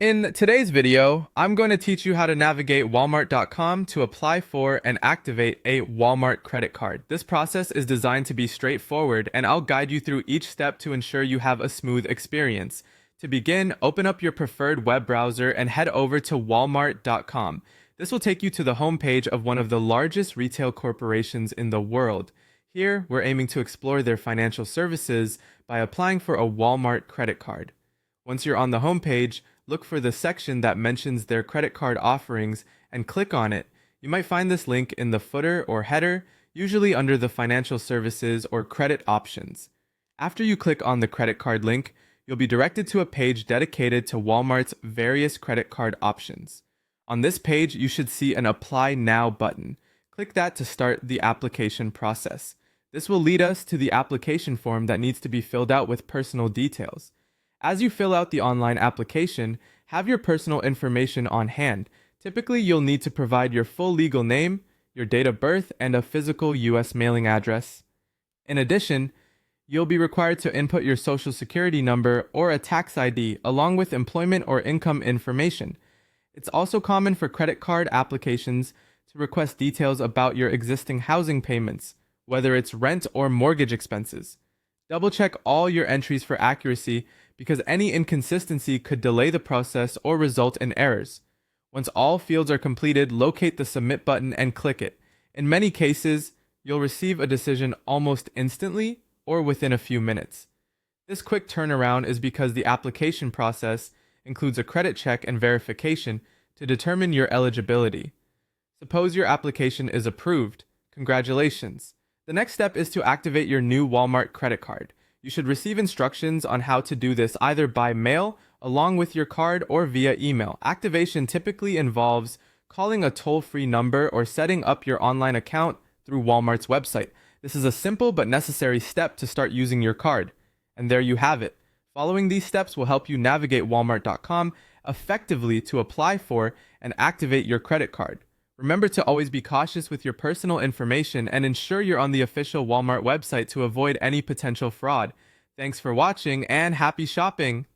In today's video, I'm going to teach you how to navigate Walmart.com to apply for and activate a Walmart credit card. This process is designed to be straightforward, and I'll guide you through each step to ensure you have a smooth experience. To begin, open up your preferred web browser and head over to Walmart.com. This will take you to the homepage of one of the largest retail corporations in the world. Here, we're aiming to explore their financial services by applying for a Walmart credit card. Once you're on the homepage, look for the section that mentions their credit card offerings and click on it. You might find this link in the footer or header, usually under the financial services or credit options. After you click on the credit card link, you'll be directed to a page dedicated to Walmart's various credit card options. On this page, you should see an Apply Now button. Click that to start the application process. This will lead us to the application form that needs to be filled out with personal details. As you fill out the online application, have your personal information on hand. Typically, you'll need to provide your full legal name, your date of birth, and a physical U.S. mailing address. In addition, you'll be required to input your social security number or a tax ID along with employment or income information. It's also common for credit card applications to request details about your existing housing payments, whether it's rent or mortgage expenses. Double check all your entries for accuracy because any inconsistency could delay the process or result in errors. Once all fields are completed, locate the Submit button and click it. In many cases, you'll receive a decision almost instantly or within a few minutes. This quick turnaround is because the application process includes a credit check and verification to determine your eligibility. Suppose your application is approved. Congratulations. The next step is to activate your new Walmart credit card. You should receive instructions on how to do this either by mail, along with your card, or via email. Activation typically involves calling a toll-free number or setting up your online account through Walmart's website. This is a simple but necessary step to start using your card. And there you have it. Following these steps will help you navigate Walmart.com effectively to apply for and activate your credit card. Remember to always be cautious with your personal information and ensure you're on the official Walmart website to avoid any potential fraud. Thanks for watching and happy shopping!